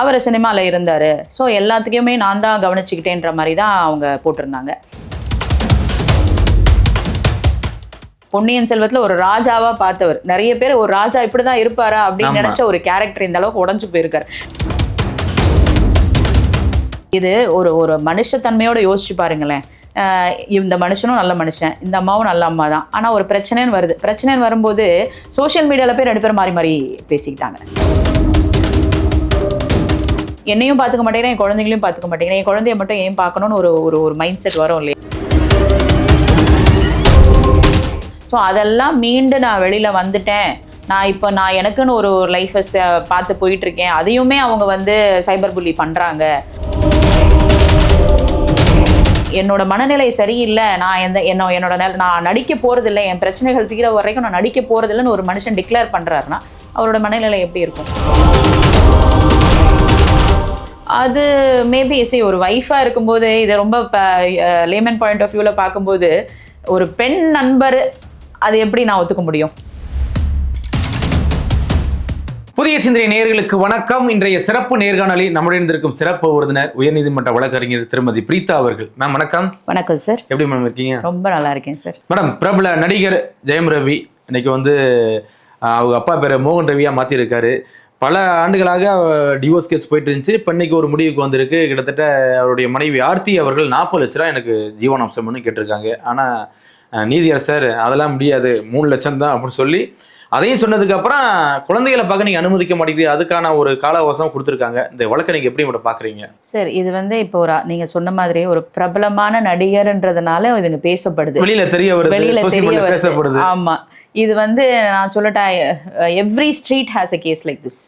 அவர் சினிமாவில் இருந்தார், ஸோ எல்லாத்துக்குமே நான் தான் கவனிச்சுக்கிட்டேன்ற மாதிரி தான் அவங்க போட்டிருந்தாங்க. பொன்னியின் செல்வத்தில் ஒரு ராஜாவா பார்த்தவர், நிறைய பேர் ஒரு ராஜா இப்படிதான் இருப்பாரா அப்படின்னு நினைச்ச ஒரு கேரக்டர் இந்த அளவுக்கு உடஞ்சு போயிருக்காரு. இது ஒரு ஒரு மனுஷத்தன்மையோட யோசிச்சு பாருங்களேன். இந்த மனுஷனும் நல்ல மனுஷன், இந்த அம்மாவும் நல்ல அம்மா தான். ஆனால் ஒரு பிரச்சனைன்னு வருது. பிரச்சனைன்னு வரும்போது சோஷியல் மீடியாவில் போய் 2 பேர் மாறி மாறி பேசிக்கிட்டாங்க. என்னையும் பார்த்துக்க மாட்டேங்கிறேன், என் குழந்தைங்களையும் பார்த்துக்க மாட்டேங்கிறேன், என் குழந்தைய மட்டும் ஏன் பார்க்கணும்னு ஒரு மைண்ட் செட் வரும் இல்லையா? ஸோ அதெல்லாம் மீண்டு நான் வெளியில் வந்துட்டேன். நான் எனக்குன்னு ஒரு லைஃப்பை பார்த்து போயிட்டுருக்கேன். அதையுமே அவங்க வந்து சைபர் புல்லி பண்ணுறாங்க. என்னோட மனநிலை சரியில்லை, நான் நடிக்க போகிறதில்லை, என் பிரச்சனைகள் தீர வரைக்கும் நான் நடிக்க போகிறதில்லைன்னு ஒரு மனுஷன் டிக்ளேர் பண்ணுறாருன்னா அவரோட மனநிலை எப்படி இருக்கும்? அது மேபி ஒரு ஒய்ஃபாக இருக்கும்போது இது ரொம்ப லேமன் பாயிண்ட் ஆஃப் வியூவில் பார்க்கும்போது ஒரு பெண் நண்பர் அது எப்படி நான் ஒத்துக்க முடியும்? புதிய சிந்தனை நேயர்களுக்கு வணக்கம். இன்றைய சிறப்பு நேர்காணலில் நம்முடைய இருந்திருக்கும் சிறப்பு விருந்தினர் உயர்நீதிமன்ற வழக்கறிஞர் திருமதி பிரீதா அவர்கள். மேம் வணக்கம். வணக்கம் சார். எப்படி மேம் இருக்கீங்க? ரொம்ப நல்லா இருக்கேன் சார். மேடம், பிரபல நடிகர் ஜெயம் ரவி இன்னைக்கு வந்து அவங்க அப்பா பேரை மோகன் ரவியா மாற்றிருக்காரு. பல ஆண்டுகளாக டிவோர்ஸ் கேஸ் போயிட்டு இருந்துச்சு. இப்போ இன்னைக்கு ஒரு முடிவுக்கு வந்திருக்கு. கிட்டத்தட்ட அவருடைய மனைவி ஆர்த்தி அவர்கள் 40 லட்ச ரூபா எனக்கு ஜீவனாம்சம்னு கேட்டிருக்காங்க. ஆனால் நீதியரசர் அதெல்லாம் முடியாது, 3 லட்சம் தான் அப்படின்னு சொல்லி அதையும் சொன்னதுக்கு அப்புறம் குழந்தைகளை பார்க்க நீங்க அனுமதிக்க மாட்டேங்குது, அதுக்கான ஒரு கால அவகாசம் கொடுத்துருக்காங்க. இந்த வழக்கை நீங்க எப்படி மட்டும் பாக்குறீங்க? சார், இது வந்து இப்போ நீங்க சொன்ன மாதிரி ஒரு பிரபலமான நடிகர்ன்றதுனால இதுங்க பேசப்படுது, வெளியில தெரிய வருது, பேசப்படுது. ஆமா, இது வந்து நான் சொல்லட்டா, every street has a case like this.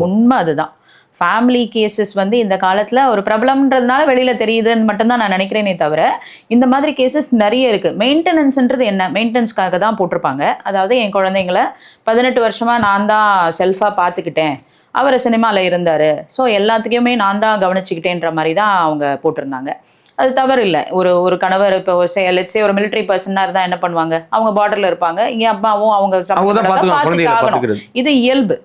உண்மை அதுதான். ஃபேமிலி கேசஸ் வந்து இந்த காலத்தில் ஒரு பிரபலம்ன்றதுனால வெளியில் தெரியுதுன்னு மட்டும்தான் நான் நினைக்கிறேனே தவிர, இந்த மாதிரி கேசஸ் நிறைய இருக்குது. மெயின்டெனன்ஸ்ன்றது என்ன? மெயின்டெனன்ஸ்க்காக தான் போட்டிருப்பாங்க. அதாவது என் குழந்தைங்கள 18 வருஷமாக நான் தான் செல்ஃபாக பார்த்துக்கிட்டேன், அவர் சினிமாவில் இருந்தார், ஸோ எல்லாத்துக்குமே நான் தான் கவனிச்சுக்கிட்டேன்ற மாதிரி தான் அவங்க போட்டிருந்தாங்க. அது தவறு இல்லை. ஒரு கணவர் இப்போ லெட்ஸே ஒரு மிலிட்டரி பர்சனாக இருந்தால் என்ன பண்ணுவாங்க? அவங்க பார்டரில் இருப்பாங்க, இங்கே அம்மாவும் அவங்க பார்த்துக்காகணும். இது இயல்பு.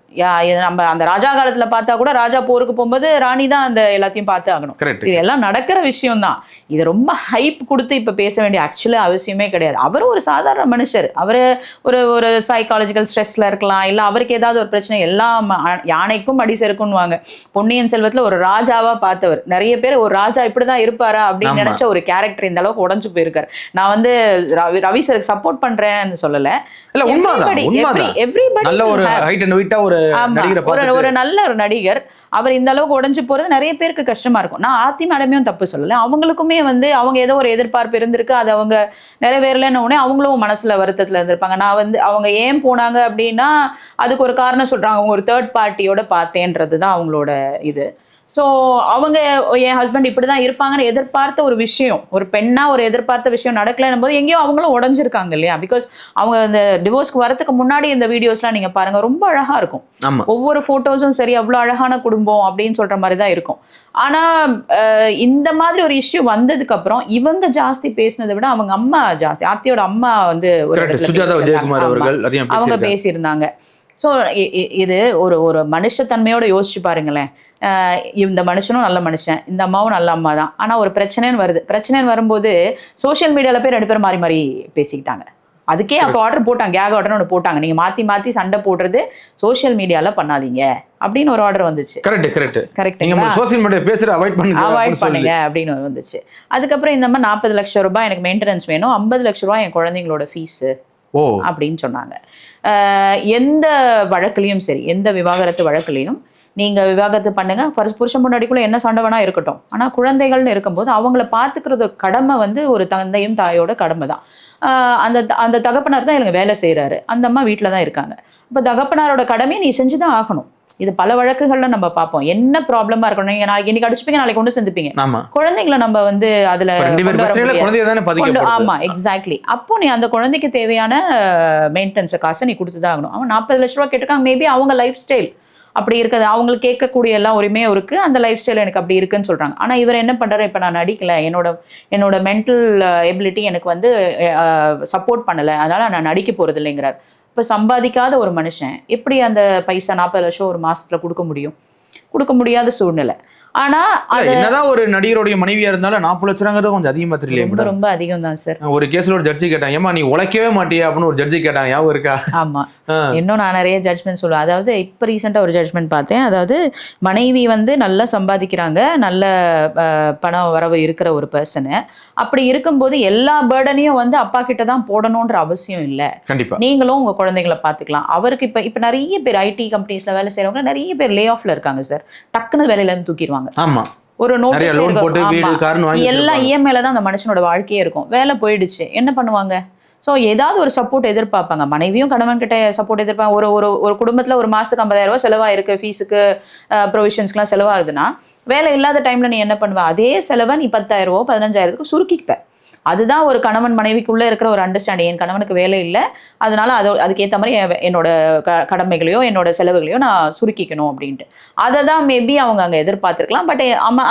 நம்ம அந்த ராஜா காலத்துல பார்த்தா கூட ராஜா போருக்கு போகும்போது ராணி தான் அந்த எல்லாத்தையும் பார்த்து ஆகணும். இது எல்லாம் நடக்கிற விஷயம் தான். இது ரொம்ப ஹைப் கொடுத்து இப்ப பேச வேண்டிய ஆக்சுவலா அவசியமே கிடையாது. அவர் ஒரு சாதாரண மனுஷர். அவரு ஒரு சைக்காலஜிக்கல் ஸ்ட்ரெஸ்ல இருக்கலாம், இல்ல அவருக்கு ஏதாவது ஒரு பிரச்சனை. எல்லாம் யானைக்கும் அடி செருக்குன்னுவாங்க. பொன்னியின் செல்வத்துல ஒரு ராஜாவா பார்த்தவர், நிறைய பேர் ஒரு ராஜா இப்படிதான் இருப்பாரா அப்படின்னு நினைச்ச ஒரு கேரக்டர் இந்த அளவுக்கு உடஞ்சு போயிருக்காரு. நான் வந்து ரவி சாருக்கு சப்போர்ட் பண்றேன்னு சொல்லல, ஒரு நல்ல ஒரு நடிகர் அவர் இந்த அளவுக்கு உடஞ்சு போறது நிறைய பேருக்கு கஷ்டமா இருக்கும். நான் ஆர்த்தி மேடமையும் தப்பு சொல்லல. அவங்களுக்குமே வந்து அவங்க ஏதோ ஒரு எதிர்பார்ப்பு இருந்திருக்கு, அது அவங்க நிறைவேறலன்னு உடனே அவங்களும் மனசுல வருத்தத்துல இருந்திருப்பாங்க. நான் வந்து அவங்க ஏன் போனாங்க அப்படின்னா அதுக்கு ஒரு காரணம் சொல்றாங்க, அவங்க ஒரு தேர்ட் பார்ட்டியோட பார்த்தேன்றது தான் அவங்களோட இது. ஸோ அவங்க என் ஹஸ்பண்ட் இப்படி தான் இருப்பாங்கன்னு எதிர்பார்த்த ஒரு விஷயம், ஒரு பெண்ணாக ஒரு எதிர்பார்த்த விஷயம் நடக்கலைன்னும் போது எங்கேயோ அவங்களும் உடஞ்சிருக்காங்க இல்லையா? பிகாஸ் அவங்க இந்த டிவோர்ஸ்க்கு வரதுக்கு முன்னாடி இந்த வீடியோஸ்லாம் நீங்கள் பாருங்கள், ரொம்ப அழகாக இருக்கும். ஒவ்வொரு ஃபோட்டோஸும் சரி, அவ்வளோ அழகான குடும்பம் அப்படின்னு சொல்கிற மாதிரி தான் இருக்கும். ஆனால் இந்த மாதிரி ஒரு இஷ்யூ வந்ததுக்கப்புறம் இவங்க ஜாஸ்தி பேசினதை விட அவங்க அம்மா ஜாஸ்தி, ஆர்த்தியோட அம்மா வந்து அவங்க பேசியிருந்தாங்க. ஸோ இது ஒரு மனுஷத்தன்மையோட யோசிச்சு பாருங்களேன். இந்த மனுஷனும் நல்ல மனுஷன், இந்த அம்மாவும் நல்ல அம்மா தான். ஆனால் ஒரு பிரச்சனைன்னு வருது. பிரச்சனைன்னு வரும்போது சோஷியல் மீடியாவில் போய் 2 பேர் மாறி மாறி பேசிக்கிட்டாங்க. அதுக்கே அப்போ ஆர்டர் போட்டாங்க, கேக் ஆர்டர்னு ஒன்று போட்டாங்க. நீங்கள் மாற்றி சண்டை போடுறது சோஷியல் மீடியாவில் பண்ணாதீங்க அப்படின்னு ஒரு ஆர்டர் வந்துச்சு. கரெக்ட். அவாய்ட் பண்ணுங்க அப்படின்னு வந்துச்சு. அதுக்கப்புறம் இந்த மாதிரி 40 லட்சம் ரூபாய் எனக்கு மெயின்டெனன்ஸ் வேணும், 50 லட்ச ரூபாய் என் குழந்தைங்களோட ஃபீஸு அப்படின்னு சொன்னாங்க. எந்த வழக்குலையும் சரி, எந்த விவாகரத்து வழக்குலையும் நீங்கள் விவாகரத்து பண்ணுங்க, புருஷன் முன்னாடிக்குள்ள என்ன சண்டை வேணா இருக்கட்டும், ஆனால் குழந்தைகள்னு இருக்கும்போது அவங்கள பார்த்துக்கிறது கடமை வந்து ஒரு தந்தையும் தாயோட கடமை தான். அந்த தகப்பனார் தான் எனக்கு வேலை செய்கிறாரு, அந்த அம்மா வீட்டில் தான் இருக்காங்க. இப்போ தகப்பனாரோட கடமையை நீ செஞ்சு தான் ஆகணும். இது பல வழக்குகள்ல நம்ம பார்ப்போம். என்ன ப்ராப்ளமா இருக்கணும், நீங்க நாளைக்கு இன்னைக்கு அடிச்சுப்பீங்க, நாளைக்கு கொண்டு செஞ்சுப்பீங்க. குழந்தைங்களை நம்ம வந்து அதுல ஆமா எக்ஸாக்ட்லி. அப்போ நீ அந்த குழந்தைக்கு தேவையான மெயின்டெனன்ஸ் காசை நீ கொடுத்துதான் ஆகணும். அவன் 40 லட்ச ரூபா கேட்டிருக்காங்க. மேபி அவங்க லைஃப் ஸ்டைல் அப்படி இருக்குது, அவங்களுக்கு கேட்கக்கூடிய எல்லாம் உரிமையும் இருக்கு, அந்த லைஃப் ஸ்டைல் எனக்கு அப்படி இருக்குன்னு சொல்றாங்க. ஆனா இவர் என்ன பண்றாரு, இப்ப நான் நடிக்கல, என்னோட மென்டல் எபிலிட்டி எனக்கு வந்து சப்போர்ட் பண்ணல, அதனால நான் நடிக்க போறது இல்லைங்கிறார். இப்போ சம்பாதிக்காத ஒரு மனுஷன் எப்படி அந்த பைசா 40 லட்சம் ஒரு மாசத்துல கொடுக்க முடியும்? கொடுக்க முடியாத சூழ்நிலை. ஆனா அது என்னதான் ஒரு நடிகருடைய மனைவியா இருந்தாலும் 40 லட்ச ரூபாங்கிறது கொஞ்சம் அதிகமா தெரியல. ரொம்ப ரொம்ப அதிகம் தான் சார். ஒரு கேஸ்ல ஒரு ஜட்ஜி கேட்டாங்க, ஏமா நீ உழைக்கவே மாட்டியா அப்படின்னு ஒரு ஜட்ஜி கேட்டாங்க, ஞாபகம் இருக்கா? ஆமா. இன்னும் நான் நிறைய ஜட்ஜ்மெண்ட் சொல்லுவேன். அதாவது இப்போ ரீசெண்டாக ஒரு ஜட்ஜ்மெண்ட் பார்த்தேன். அதாவது மனைவி வந்து நல்லா சம்பாதிக்கிறாங்க, நல்ல பண வரவு இருக்கிற ஒரு பர்சனு. அப்படி இருக்கும்போது எல்லா பேர்டனையும் வந்து அப்பா கிட்ட தான் போடணுன்ற அவசியம் இல்லை. கண்டிப்பா நீங்களும் உங்க குழந்தைகளை பார்த்துக்கலாம். அவருக்கு இப்போ நிறைய பேர் ஐடி கம்பெனிஸ்ல வேலை செய்யறவங்க நிறைய பேர் லே ஆஃப்ல இருக்காங்க சார். டக்குன்னு வேலையில இருந்து தூக்கிடுவாங்க. ஆமா. ஒரு நோட்டீஸ் எல்லா இருக்கு. இஎம்ஐல தான் அந்த மனுஷனோட வாழ்க்கையே இருக்கும். வேலை போயிடுச்சு, என்ன பண்ணுவாங்க? ஸோ ஏதாவது ஒரு சப்போர்ட் எதிர்பார்ப்பாங்க. மனைவியும் கணவன் கிட்ட சப்போர்ட் எதிர்ப்பாங்க. ஒரு குடும்பத்தில் ஒரு மாதத்துக்கு 50,000 ரூபாய் செலவாயிருக்கு, ஃபீஸுக்கு ப்ரொவிஷன்ஸ்க்குலாம் செலவாகுதுன்னா வேலை இல்லாத டைமில் நீ என்ன பண்ணுவ? அதே செலவை நீ 10,000 15,000 சுருக்கிப்ப. அதுதான் ஒரு கணவன் மனைவிக்குள்ளே இருக்கிற ஒரு அண்டர்ஸ்டாண்டிங். என் கணவனுக்கு வேலை இல்லை, அதனால அதுக்கேற்ற மாதிரி என்னோட கடமைகளையோ என்னோட செலவுகளையோ நான் சுருக்கிக்கணும் அப்படின்ட்டு. அதை தான் மேபி அவங்க அங்கே எதிர்பார்த்துருக்கலாம். பட்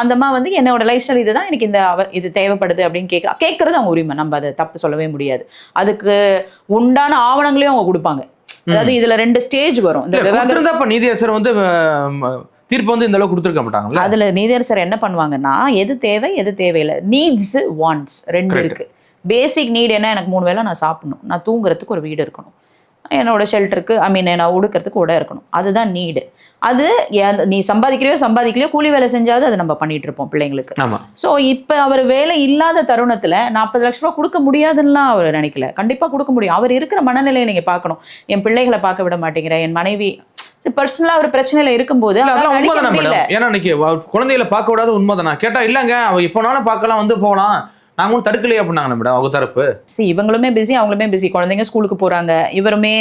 அந்த அம்மா வந்து என்னோட லைஃப் ஸ்டைல் இதுதான், எனக்கு இது தேவைப்படுது அப்படின்னு கேட்கறது அவங்க உரிமை. நம்ம அதை தப்பு சொல்லவே முடியாது. அதுக்கு உண்டான ஆவணங்களையும் அவங்க கொடுப்பாங்க. அதாவது இதுல 2 ஸ்டேஜ் வரும். இந்த நீதியரசர் வந்து தீர்ப்பு வந்து இந்த அளவுக்கு கொடுத்துருக்க மாட்டாங்க. அதுல நீதியரசர் என்ன பண்ணுவாங்கன்னா, எது தேவை எது தேவையில்லை, நீட்ஸ் வாண்ட்ஸ் 2 இருக்கு. பேசிக் நீட் என்ன? எனக்கு 3 வேளை நான் சாப்பிடணும், நான் தூங்குறதுக்கு ஒரு வீடு இருக்கணும், என்னோட ஷெல்டருக்கு நான் உடுக்கிறதுக்கு உடை இருக்கணும். அதுதான் நீடு. அது நீ சம்பாதிக்கலையோ கூலி வேலை செஞ்சாவது அதை நம்ம பண்ணிட்டு இருப்போம் பிள்ளைங்களுக்கு. ஸோ இப்போ அவர் வேலை இல்லாத தருணத்தில் 40 லட்ச ரூபா கொடுக்க முடியாதுன்னா அவர் நினைக்கல. கண்டிப்பாக கொடுக்க முடியும். அவர் இருக்கிற மனநிலையை நீங்க பார்க்கணும். என் பிள்ளைகளை பார்க்க விட மாட்டேங்கிறேன், என் மனைவி பர்சனலா ஒரு பிரச்சனையில இருக்கும்போது குழந்தைகளை பார்க்க விடாத உண்மைதானா கேட்டா, இல்லங்க அவ இப்போனாலும் பார்க்கலாம், வந்து போகலாம், நாங்க ஒன்றும் தடுக்கலையே அப்படின்னாங்க மேடம் அவங்க தரப்பு. இவங்களுமே பிஸி, அவங்களுமே பிஸி. குழந்தைங்க ஸ்கூலுக்கு போறாங்க, இவருமே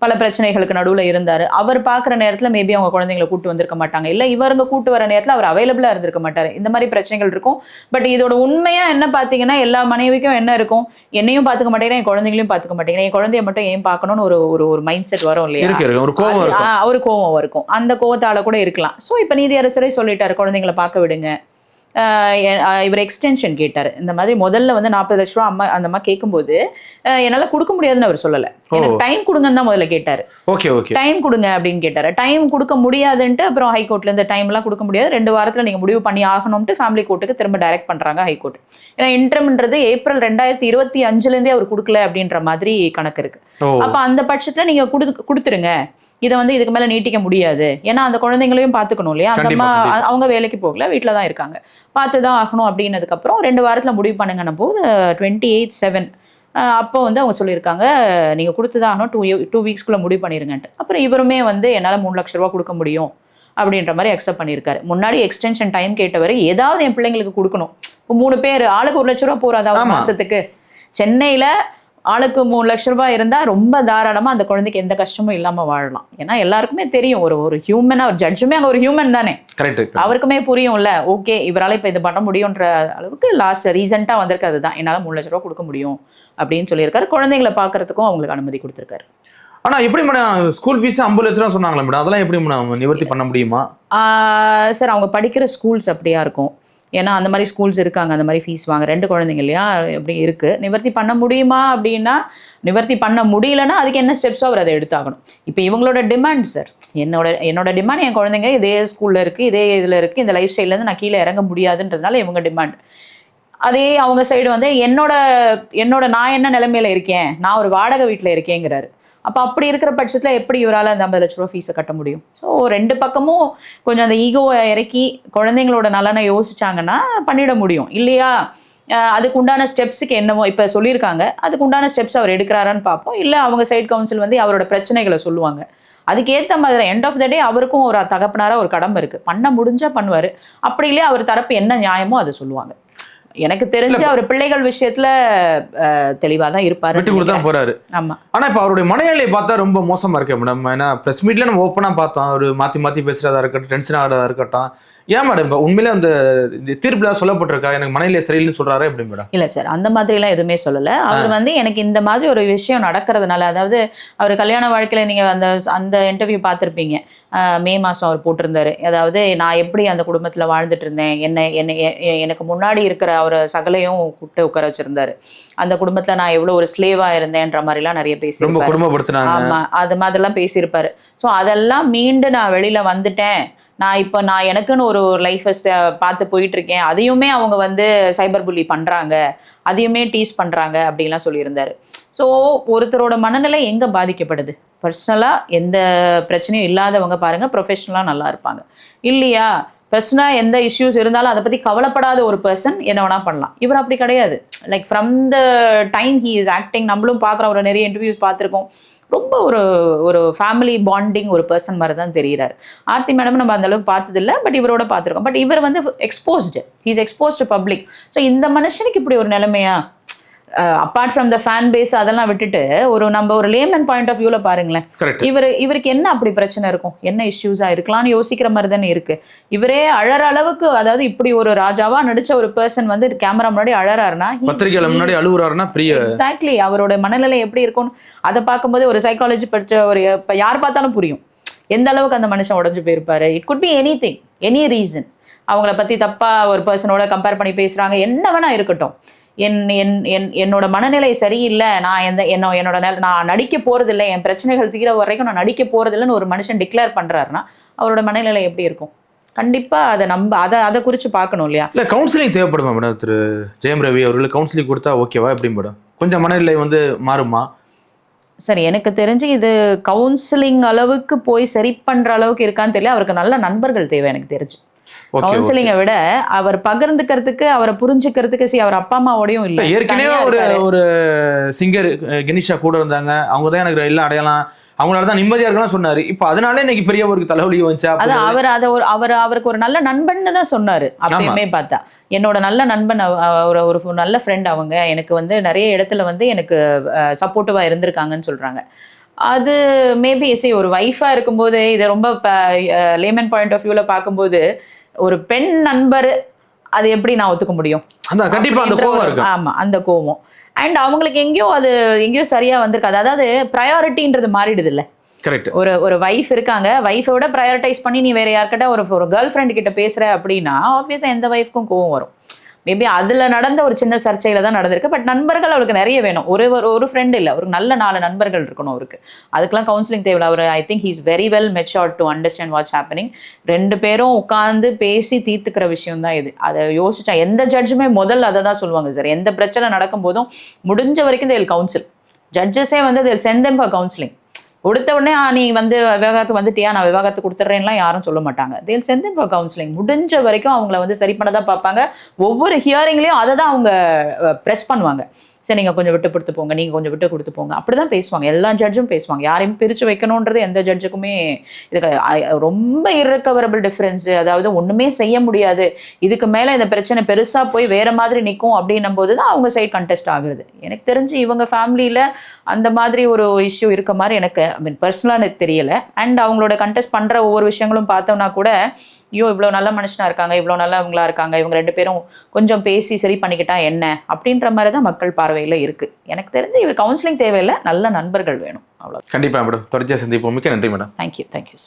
பல பிரச்சனைகளுக்கு நடுவில் இருந்தாரு. அவர் பார்க்குற நேரத்தில் மேபி அவங்க குழந்தைங்களை கூட்டு வந்திருக்க மாட்டாங்க, இல்லை இவருங்க கூட்டு வர நேரத்தில் அவர் அவைலபிளா இருந்திருக்க மாட்டாரு. இந்த மாதிரி பிரச்சனைகள் இருக்கும். பட் இதோட உண்மையா என்ன பார்த்தீங்கன்னா, எல்லா மனைவிக்கும் என்ன இருக்கும், என்னையும் பார்த்துக்க மாட்டேங்கிறேன், என் குழந்தைங்களையும் பார்த்துக்க மாட்டேங்கிறேன், என் குழந்தைய மட்டும் ஏன் பார்க்கணும்னு ஒரு மைண்ட் செட் வரும் இல்லையா? ஒரு கோவம் இருக்கும். அந்த கோவத்தால கூட இருக்கலாம். ஸோ இப்போ நீதியரசரே சொல்லிட்டாரு, குழந்தைங்களை பார்க்க விடுங்க. இவர் எக்ஸ்டென்ஷன் கேட்டார். இந்த மாதிரி முதல்ல வந்து 40 லட்ச ரூபா அந்த அம்மா கேட்கும்போது என்னால் கொடுக்க முடியாதுன்னு அவர் சொல்லலை. எனக்கு டைம் கொடுங்கன்னு தான் முதல்ல கேட்டார். டைம் கொடுங்க அப்படின்னு கேட்டார். டைம் கொடுக்க முடியாதுன்ட்டு அப்புறம் ஹைகோர்ட்ல இந்த டைம்லாம் கொடுக்க முடியாது, 2 வாரத்தில் நீங்கள் முடிவு பண்ணி ஆகணும்ட்டு ஃபேமிலி கோர்ட்டுக்கு திரும்ப டைரக்ட் பண்ணுறாங்க ஹைகோர்ட். ஏன்னா இன்டர்ம்ன்றது ஏப்ரல் 2025 அப்படியே அவர் கொடுக்கல அப்படின்ற மாதிரி கணக்கு இருக்கு. அப்போ அந்த பட்சத்தில் நீங்கள் கொடுத்துருங்க, இதை வந்து இதுக்கு மேலே நீட்டிக்க முடியாது. ஏன்னா அந்த குழந்தைங்களையும் பார்த்துக்கணும் இல்லையா? அந்த அம்மா அவங்க வேலைக்கு போகல, வீட்டில் தான் இருக்காங்க, பார்த்து தான் ஆகணும். அப்படின்னதுக்கப்புறம் 2 வாரத்தில் முடிவு பண்ணுங்கன்ன போது 28/7 அப்போ வந்து அவங்க சொல்லியிருக்காங்க, நீங்கள் கொடுத்து தான் ஆகணும், 2 வீக்ஸ்க்குள்ளே முடிவு பண்ணிருங்கன்ட்டு. அப்புறம் இவருமே வந்து என்னால் 3 லட்ச ரூபா கொடுக்க முடியும் அப்படின்ற மாதிரி அக்செப்ட் பண்ணியிருக்காரு. முன்னாடி எக்ஸ்டென்ஷன் டைம் கேட்டவர் ஏதாவது என் பிள்ளைங்களுக்கு கொடுக்கணும். 3 பேர் ஆளுக்கு 1 லட்ச ரூபா போறாதா மாசத்துக்கு? சென்னையில் ஆளுக்கு 3 லட்ச ரூபாய் இருந்தால் ரொம்ப தாராளமாக அந்த குழந்தைக்கு எந்த கஷ்டமும் இல்லாமல் வாழலாம். ஏன்னா எல்லாருக்குமே தெரியும், ஒரு ஹியூமனாக ஒரு ஜட்ஜுமே அங்கே ஒரு ஹியூமன் தானே, அவருக்குமே புரியும்ல. ஓகே, இவரால் இப்போ இது பண்ண முடியுன்ற அளவுக்கு ரீசெண்டாக வந்திருக்காது தான், என்னால் 3 லட்ச ரூபா கொடுக்க முடியும் அப்படின்னு சொல்லியிருக்காரு. குழந்தைங்களை பார்க்கறதுக்கும் அவங்களுக்கு அனுமதி கொடுத்துருக்காரு. ஆனால் எப்படி மேடம் ஸ்கூல் ஃபீஸ் 50 லட்ச ரூபா சொன்னாங்களா மேடம், அதெல்லாம் எப்படி மேடம் நிவர்த்தி பண்ண முடியுமா? சார் அவங்க படிக்கிற ஸ்கூல்ஸ் அப்படியா இருக்கும். ஏன்னா அந்த மாதிரி ஸ்கூல்ஸ் இருக்காங்க, அந்த மாதிரி ஃபீஸ் வாங்க. 2 குழந்தைங்க இல்லையா, எப்படி இருக்குது. நிவர்த்தி பண்ண முடியுமா அப்படின்னா, நிவர்த்தி பண்ண முடியலன்னா அதுக்கு என்ன ஸ்டெப்ஸோ அவர் அதை எடுத்தாகணும். இப்போ இவங்களோட டிமாண்ட் சார், என்னோட டிமாண்ட், என் குழந்தைங்க இதே ஸ்கூலில் இருக்குது, இதே இதில் இருக்குது, இந்த லைஃப் ஸ்டைல்லேருந்து நான் கீழே இறங்க முடியாதுன்றதுனால இவங்க டிமாண்ட். அதே அவங்க சைடு வந்து என்னோட நான் என்ன நிலைமையில இருக்கேன், நான் ஒரு வாடகை வீட்டில் இருக்கேங்கிறாரு. அப்போ அப்படி இருக்கிற பட்சத்தில் எப்படி இவரால் அந்த 50 லட்ச ரூபா ஃபீஸை கட்ட முடியும்? ஸோ 2 பக்கமும் கொஞ்சம் அந்த ஈகோவை இறக்கி குழந்தைங்களோட நலனை யோசிச்சாங்கன்னா பண்ணிட முடியும் இல்லையா? அதுக்கு உண்டான ஸ்டெப்ஸுக்கு என்னவோ இப்போ சொல்லியிருக்காங்க, அதுக்கு உண்டான ஸ்டெப்ஸ் அவர் எடுக்கிறாரான்னு பார்ப்போம். இல்லை அவங்க சைட் கவுன்சில் வந்து அவரோட பிரச்சனைகளை சொல்லுவாங்க. அதுக்கேற்ற மாதிரி எண்ட் ஆஃப் த டே அவருக்கும் ஒரு தகப்பனாராக ஒரு கடமை இருக்குது, பண்ண முடிஞ்சால் பண்ணுவார். அப்படி இல்லையா அவர் தரப்பு என்ன நியாயமோ அதை சொல்லுவாங்க. எனக்கு தெரிஞ்ச அவர் பிள்ளைகள் விஷயத்துல தெளிவா தான் இருப்பாரு, விட்டு கொடுத்து தான் போறாரு. ஆமா. ஆனா இப்ப அவருடைய மனநிலை பார்த்தா ரொம்ப மோசமா இருக்கு மேடம். ஏன்னா பிரஸ் மீட்ல நம்ம ஓப்பனா பார்த்தோம், அவர் மாத்தி பேசுறதா இருக்கட்டும், டென்ஷன் ஆகிறதா இருக்கட்டும். ஏன் மேடம் இப்போ உண்மையிலே அந்த தீர்ப்புல சொல்லப்பட்டிருக்கா எனக்கு மனநிலை சரியில்லைன்னு சொல்றாரு எப்படி மேடம்? இல்ல சார், அந்த மாதிரிலாம் எதுவுமே சொல்லலை. அவர் வந்து எனக்கு இந்த மாதிரி ஒரு விஷயம் நடக்கிறதுனால, அதாவது அவர் கல்யாண வாழ்க்கையில நீங்க அந்த இன்டர்வியூ பார்த்துருப்பீங்க, மே மாதம் அவர் போட்டிருந்தாரு. அதாவது நான் எப்படி அந்த குடும்பத்தில் வாழ்ந்துட்டு இருந்தேன், எனக்கு முன்னாடி இருக்கிற அவர் சகலையும் கூப்பிட்டு உட்கார வச்சிருந்தாரு. அந்த குடும்பத்துல நான் எவ்வளவு ஒரு ஸ்லேவா இருந்தேன்ற மாதிரிலாம் நிறைய ரொம்ப பேசியிருப்பாரு. குடும்பப்படுத்தினாங்க. ஆமா, அது மாதிரிலாம் பேசியிருப்பாரு. ஸோ அதெல்லாம் மீண்டு நான் வெளியில வந்துட்டேன், நான் எனக்குன்னு ஒரு லைஃபை பார்த்து போயிட்டு இருக்கேன், அதையுமே அவங்க வந்து சைபர் புல்லி பண்றாங்க, அதையுமே டீஸ் பண்றாங்க அப்படின்லாம் சொல்லியிருந்தாரு. ஸோ ஒருத்தரோட மனநிலை எங்க பாதிக்கப்படுது? பர்சனலா எந்த பிரச்சனையும் இல்லாதவங்க பாருங்க ப்ரொஃபஷனலாக நல்லா இருப்பாங்க. இல்லையா, பர்சனலாக எந்த இஷ்யூஸ் இருந்தாலும் அதை பற்றி கவலைப்படாத ஒரு பர்சன் என்ன வேணா பண்ணலாம். இவர் அப்படி கிடையாது. Like from the time he is acting, நம்மளும் பார்க்குறோம், ஒரு நிறைய இன்டர்வியூஸ் பார்த்துருக்கோம், ரொம்ப ஒரு ஒரு ஃபேமிலி பாண்டிங் ஒரு பர்சன் மாதிரி தான் தெரிகிறார். ஆர்த்தி மேடம் நம்ம அந்த அளவுக்கு பார்த்ததில்ல, பட் இவரோட பார்த்துருக்கோம். பட் இவர் வந்து exposed, he's exposed public. So இந்த மனுஷனுக்கு இப்படி ஒரு நிலைமையா? Apart from the fan base அதெல்லாம் விட்டுட்டு நம்ம ஒரு லேமன் பாயிண்ட் ஆஃப் வியூவில் பாருங்களேன், இவருக்கு என்ன அப்படி பிரச்சனை இருக்கும், என்ன இஷ்யூஸாக இருக்கலாம்னு யோசிக்கிற மாதிரி தானே இருக்கு. இவரே அழற அளவுக்கு, அதாவது இப்படி ஒரு ராஜாவா நடிச்ச ஒரு பர்சன் வந்து கேமரா முன்னாடி அழறாருன்னா, பத்திரிகையாளர் முன்னாடி அழுவுறாருன்னா பெரிய எக்ஸாக்ட்லி அவரோட மனநிலை எப்படி இருக்கும்னு அதை பார்க்கும்போது ஒரு சைக்காலஜி படிச்ச ஒரு யார் பார்த்தாலும் புரியும் எந்த அளவுக்கு அந்த மனுஷன் உடஞ்சு போயிருப்பாரு. It could be anything, any reason. அவங்கள பத்தி தப்பா ஒரு பர்சனோட கம்பேர் பண்ணி பேசுறாங்க, என்ன வேணா இருக்கட்டும். என்னோட மனநிலை சரியில்லை, நான் நடிக்க போறதில்லை, என் பிரச்சனைகள் தீர வரைக்கும் நான் நடிக்க போறதில்லைன்னு ஒரு மனுஷன் டிக்ளேர் பண்றாருன்னா அவரோட மனநிலை எப்படி இருக்கும்? கண்டிப்பா அதை குறித்து பார்க்கணும் இல்லையா? இல்லை, கவுன்சிலிங் தேவைப்படுமா மேடம்? திரு ஜெயம் ரவி அவர்களுக்கு கவுன்சிலிங் கொடுத்தா ஓகேவா எப்படி மேடம்? கொஞ்சம் மனநிலை வந்து மாறுமா? சரி, எனக்கு தெரிஞ்சு இது கவுன்சிலிங் அளவுக்கு போய் சரி பண்ற அளவுக்கு இருக்கான்னு தெரியல. அவருக்கு நல்ல நண்பர்கள் தேவை எனக்கு தெரிஞ்சு. கவுன்சிலிங்கை விட அவர் பகிர்ந்துக்கிறதுக்கு, அவரை புரிஞ்சுக்கிறதுக்கு அவர் அப்பா அம்மாவோடையும் இல்லை. ஏற்கனவே ஒரு சிங்கர் கணேஷா கூட இருந்தாங்க, அவங்க தான் எனக்கு எல்லாம் அடையாளம், அவங்களால தான் நிம்மதியா இருக்கலாம் சொன்னாரு. இப்போ அதனால இன்னைக்கு பெரிய ஒரு தலைவலி வந்துச்சா? அவருக்கு ஒரு நல்ல நண்பன் தான் சொன்னாரு. அப்பயுமே பார்த்தா என்னோட நல்ல நண்பன், ஒரு நல்ல ஃப்ரெண்ட், அவங்க எனக்கு வந்து நிறைய இடத்துல வந்து எனக்கு சப்போர்ட்டிவா இருந்திருக்காங்கன்னு சொல்றாங்க. அது மேபி ஒரு ஒய்ஃபா இருக்கும்போது இதை ரொம்ப லேமன் பாயிண்ட் ஆஃப் வியூல பார்க்கும்போது ஒரு பெண் நண்பர் அது எப்படி நான் ஒத்துக்க முடியும்? கண்டிப்பா அந்த கோவம் இருக்கு. ஆமா, அந்த கோவம். அண்ட் அவங்களுக்கு எங்கேயோ சரியா வந்திருக்காது. அதாவது ப்ரையாரிட்டின்றது மாறிடுது இல்ல. கரெக்ட். ஒரு வைஃப் இருக்காங்க, வைஃபோட ப்ரையாரிட்டைஸ் பண்ணி நீ வேற யார்கிட்ட ஒரு கேர்ள் ஃப்ரெண்ட் கிட்ட பேசுற அப்படின்னா ஆப்வியஸா எந்த வைஃப்க்கும் கோவம் வரும். மேபி அதுல நடந்த ஒரு சின்ன சர்ச்சையில தான் நடந்திருக்கு. பட் நண்பர்கள் அவருக்கு நிறைய வேணும். ஒரு ஃப்ரெண்ட் இல்லை, ஒரு நல்ல 4 நண்பர்கள் இருக்கணும் அவருக்கு. அதுக்கெல்லாம் கவுன்சிலிங் தேவையில்லை. அவர் I think he's very well matured to understand what's happening. 2 பேரும் உட்காந்து பேசி தீர்த்துக்கிற விஷயம் தான் இது. அதை யோசிச்சா எந்த ஜட்ஜுமே முதல்ல அதை தான் சொல்லுவாங்க சார். எந்த பிரச்சனை நடக்கும் போதும் முடிஞ்ச வரைக்கும் தேல் கவுன்சில். ஜட்ஜஸே வந்து தேல் சென்ட் தெம் ஃபார் கவுன்சிலிங். கொடுத்த உடனே நீ வந்து விவாகரத்து வந்துட்டியா, நான் விவாகரத்து கொடுத்துட்றேன்லாம் யாரும் சொல்ல மாட்டாங்க. தேல் சென்ட் தெம் ஃபார் கவுன்சிலிங். முடிஞ்ச வரைக்கும் அவங்கள வந்து சரி பண்ண தான் பார்ப்பாங்க. ஒவ்வொரு ஹியரிங்லேயும் அதை தான் அவங்க ப்ரெஸ் பண்ணுவாங்க. சரி, நீங்கள் கொஞ்சம் விட்டு கொடுத்து போங்க, நீங்கள் கொஞ்சம் விட்டு கொடுத்து போங்க, அப்படி தான் பேசுவாங்க. எல்லா ஜட்ஜும் பேசுவாங்க. யாரையும் பிரித்து வைக்கணுன்றது எந்த ஜட்ஜுக்குமே இது ரொம்ப இர்ரெக்கவரபிள் டிஃப்ரென்ஸு. அதாவது ஒன்றுமே செய்ய முடியாது, இதுக்கு மேலே இந்த பிரச்சனை பெருசாக போய் வேறு மாதிரி நிற்கும் அப்படின்னும் போது தான் அவங்க சைட் கண்டெஸ்ட் ஆகுறது. எனக்கு தெரிஞ்சு இவங்க ஃபேமிலியில் அந்த மாதிரி ஒரு இஷ்யூ இருக்க மாதிரி எனக்கு பர்சனலாக எனக்கு தெரியலை. அண்ட் அவங்களோட கண்டெஸ்ட் பண்ணுற ஒவ்வொரு விஷயங்களும் பார்த்தோம்னா கூட, ஐயோ இவ்வளோ நல்ல மனுஷனாக இருக்காங்க, இவ்வளோ நல்லவங்களா இருக்காங்க, இவங்க 2 பேரும் கொஞ்சம் பேசி சரி பண்ணிக்கிட்டா என்ன அப்படின்ற மாதிரி தான் மக்கள் பார்வையில் இருக்குது. எனக்கு தெரிஞ்சு இவர் கவுன்சிலிங் தேவையில்லை, நல்ல நண்பர்கள் வேணும், அவ்வளோ. கண்டிப்பாக மேடம், தொடர்ச்சியாக சந்திப்போம். மிக்க நன்றி மேடம். தேங்க்யூ.